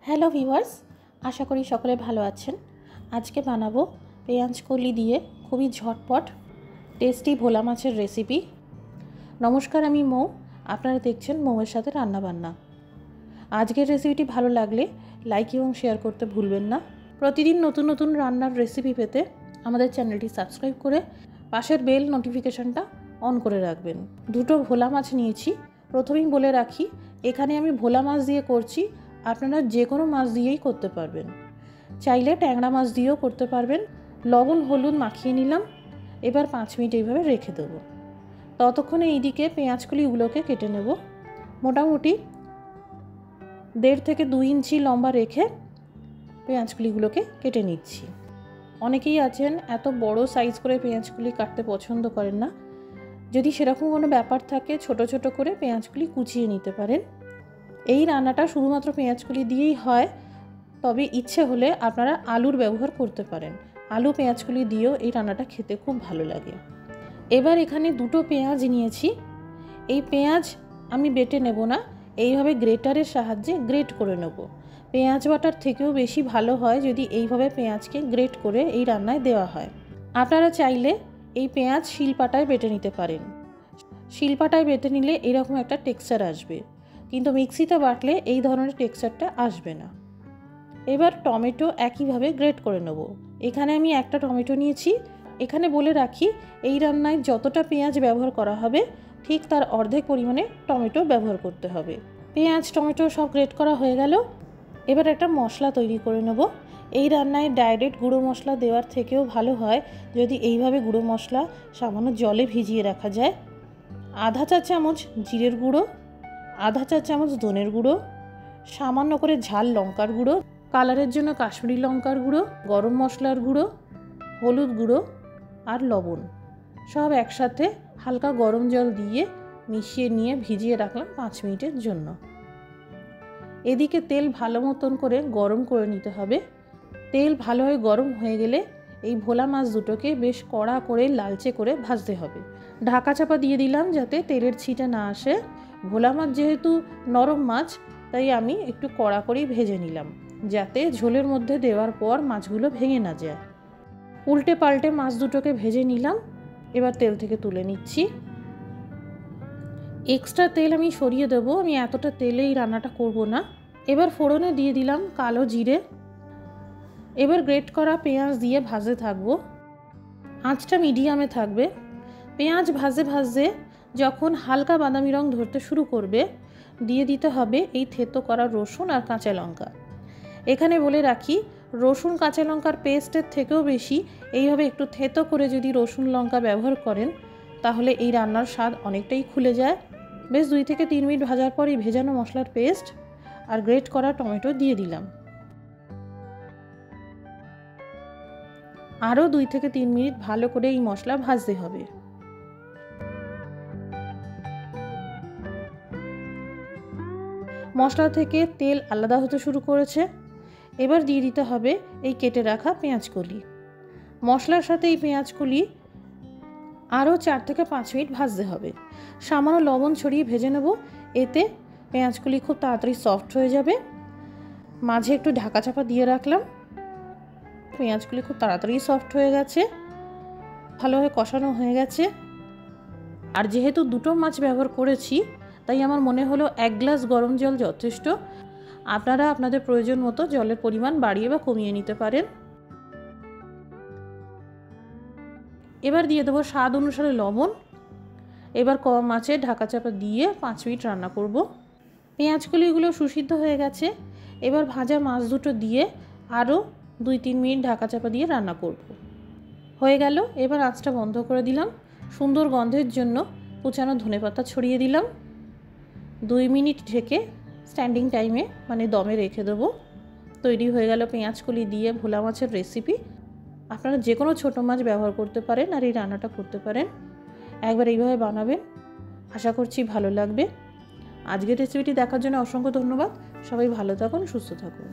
Hello viewers, আশা করি সকলে ভালো আছেন। আজকে বানাবো পেঁয়াজ কলি দিয়ে খুবই ঝটপট টেস্টি ভোলা মাছের রেসিপি। নমস্কার, আমি মৌ, আপনারা দেখছেন মৌয়ের সাথে রান্নাবান্না। আজকের রেসিপিটি ভালো লাগলে লাইক এবং শেয়ার করতে ভুলবেন না। প্রতিদিন নতুন নতুন রান্নার রেসিপি পেতে আমাদের চ্যানেলটি সাবস্ক্রাইব করে পাশের বেল নোটিফিকেশনটা অন করে রাখবেন। দুটো ভোলা মাছ নিয়েছি। প্রথমেই বলে রাখি, এখানে আমি ভোলা মাছ দিয়ে করছি, আপনারা যে কোনো মাছ দিয়েই করতে পারবেন। চাইলে ট্যাংরা মাছ দিয়েও করতে পারবেন। লবণ হলুদ মাখিয়ে নিলাম। এবার 5 মিনিট এইভাবে রেখে দেবো। ততক্ষণে এইদিকে পেঁয়াজকলিগুলোকে কেটে নেব। মোটামুটি 1.5 থেকে 2 ইঞ্চি লম্বা রেখে পেঁয়াজকলিগুলোকে কেটে নিচ্ছি। অনেকেই আছেন এত বড় সাইজ করে পেঁয়াজকলি কাটতে পছন্দ করেন না। যদি সেরকম কোনো ব্যাপার থাকে, ছোট ছোট করে পেঁয়াজকলি কুচিয়ে নিতে পারেন। এই রান্নাটা শুধুমাত্র পেঁয়াজকলি দিয়েই হয়, তবে ইচ্ছে হলে আপনারা আলুর ব্যবহার করতে পারেন। আলু পেঁয়াজকলি দিয়েও এই রান্নাটা খেতে খুব ভালো লাগে। এবার এখানে 2টো পেঁয়াজ নিয়েছি। এই পেঁয়াজ আমি বেটে নেব না, এইভাবে গ্রেটারের সাহায্যে গ্রেট করে নেব। পেঁয়াজ বাটার থেকেও বেশি ভালো হয় যদি এইভাবে পেঁয়াজকে গ্রেট করে এই রান্নায় দেওয়া হয়। আপনারা চাইলে এই পেঁয়াজ শিলপাটায় বেটে নিতে পারেন। শিলপাটায় বেটে নিলে এরকম একটা টেক্সচার আসবে, কিন্তু মিক্সিতে বাটলে এই ধরনের টেক্সচারটা আসবে না। এবার টমেটো একইভাবে গ্রেট করে নেব। এখানে আমি একটা টমেটো নিয়েছি। এখানে বলে রাখি, এই রান্নায় যতটা পেঁয়াজ ব্যবহার করা হবে ঠিক তার অর্ধেক পরিমাণে টমেটো ব্যবহার করতে হবে। পেঁয়াজ টমেটো সব গ্রেট করা হয়ে গেল। এবার একটা মশলা তৈরি করে নেব। এই রান্নায় ডাইরেক্ট গুঁড়ো মশলা দেওয়ার থেকেও ভালো হয় যদি এইভাবে গুঁড়ো মশলা সামান্য জলে ভিজিয়ে রাখা যায়। আধা চা চামচ জিরের গুঁড়ো, আধা চা চামচ ধনের গুঁড়ো, সামান্য করে ঝাল লঙ্কার গুঁড়ো, কালারের জন্য কাশ্মীরি লঙ্কার গুঁড়ো, গরম মশলার গুঁড়ো, হলুদ গুঁড়ো আর লবণ সব একসাথে হালকা গরম জল দিয়ে মিশিয়ে নিয়ে ভিজিয়ে রাখলাম 5 মিনিটের জন্য। এদিকে তেল ভালো মতন করে গরম করে নিতে হবে। তেল ভালোভাবে গরম হয়ে গেলে এই ভোলা মাছ দুটোকে বেশ কড়া করে লালচে করে ভাজতে হবে। ঢাকা চাপা দিয়ে দিলাম যাতে তেলের ছিটা না আসে। ভোলা মাছ যেহেতু নরম মাছ, তাই আমি একটু কড়া করেই ভেজে নিলাম যাতে ঝোলের মধ্যে দেওয়ার পর মাছগুলো ভেঙে না যায়। উল্টে পাল্টে মাছ দুটোকে ভেজে নিলাম। এবার তেল থেকে তুলে নিচ্ছি। এক্সট্রা তেল আমি সরিয়ে দেবো, আমি এতটা তেলে এই রান্নাটা করব না। এবার ফোড়নে দিয়ে দিলাম কালো জিরে। এবার গ্রেট করা পেঁয়াজ দিয়ে ভাজতে থাকবো। আঁচটা মিডিয়ামে থাকবে। পেঁয়াজ ভাজে ভাজে যখন হালকা বাদামি রং ধরতে শুরু করবে, দিয়ে দিতে হবে এই থেতো করা রসুন আর কাঁচা লঙ্কা। এখানে বলে রাখি, রসুন কাঁচা লঙ্কার পেস্টের থেকেও বেশি এইভাবে একটু থেতো করে যদি রসুন লঙ্কা ব্যবহার করেন তাহলে এই রান্নার স্বাদ অনেকটাই খুলে যায়। বেশ 2 থেকে 3 মিনিট ভাজার পর এই ভেজানো মশলার পেস্ট আর গ্রেট করা টমেটো দিয়ে দিলাম। আরও 2 থেকে 3 মিনিট ভালো করে এই মশলা ভাজতে হবে। মশলা থেকে তেল আলাদা হতে শুরু করেছে। এবার দিয়ে দিতে হবে এই কেটে রাখা পেঁয়াজকলি। মশলার সাথে এই পেঁয়াজকলি আরও 4 থেকে 5 মিনিট ভাজতে হবে। সামান্য লবণ ছড়িয়ে ভেজে নেব, এতে পেঁয়াজকলি খুব তাড়াতাড়ি সফট হয়ে যাবে। মাঝে একটু ঢাকা চাপা দিয়ে রাখলাম। পেঁয়াজগুলি খুব তাড়াতাড়ি সফট হয়ে গেছে, ভালোভাবে কষানো হয়ে গেছে। আর যেহেতু 2টো মাছ ব্যবহার করেছি, তাই আমার মনে হলো 1 গ্লাস গরম জল যথেষ্ট। আপনারা আপনাদের প্রয়োজন মতো জলের পরিমাণ বাড়িয়ে বা কমিয়ে নিতে পারেন। এবার দিয়ে দেবো স্বাদ অনুসারে লবণ। এবার কম আঁচে ঢাকা চাপা দিয়ে 5 মিনিট রান্না করব। পেঁয়াজকলিগুলো সুসিদ্ধ হয়ে গেছে। এবার ভাজা মাছ দুটো দিয়ে আরও 2-3 মিনিট ঢাকা চাপা দিয়ে রান্না করব। হয়ে গেল। এবার আঁচটা বন্ধ করে দিলাম। সুন্দর গন্ধের জন্য কুচানো ধনেপাতা ছড়িয়ে দিলাম। 2 মিনিট ঢেকে স্ট্যান্ডিং টাইমে মানে দমে রেখে দেবো। তৈরি হয়ে গেল পেঁয়াজকলি দিয়ে ভোলা মাছের রেসিপি। আপনারা যে কোনো ছোটো মাছ ব্যবহার করতে পারেন আর এই রান্নাটা করতে পারেন। একবার এইভাবে বানাবেন, আশা করছি ভালো লাগবে। আজকের রেসিপিটি দেখার জন্য অসংখ্য ধন্যবাদ। সবাই ভালো থাকুন, সুস্থ থাকুন।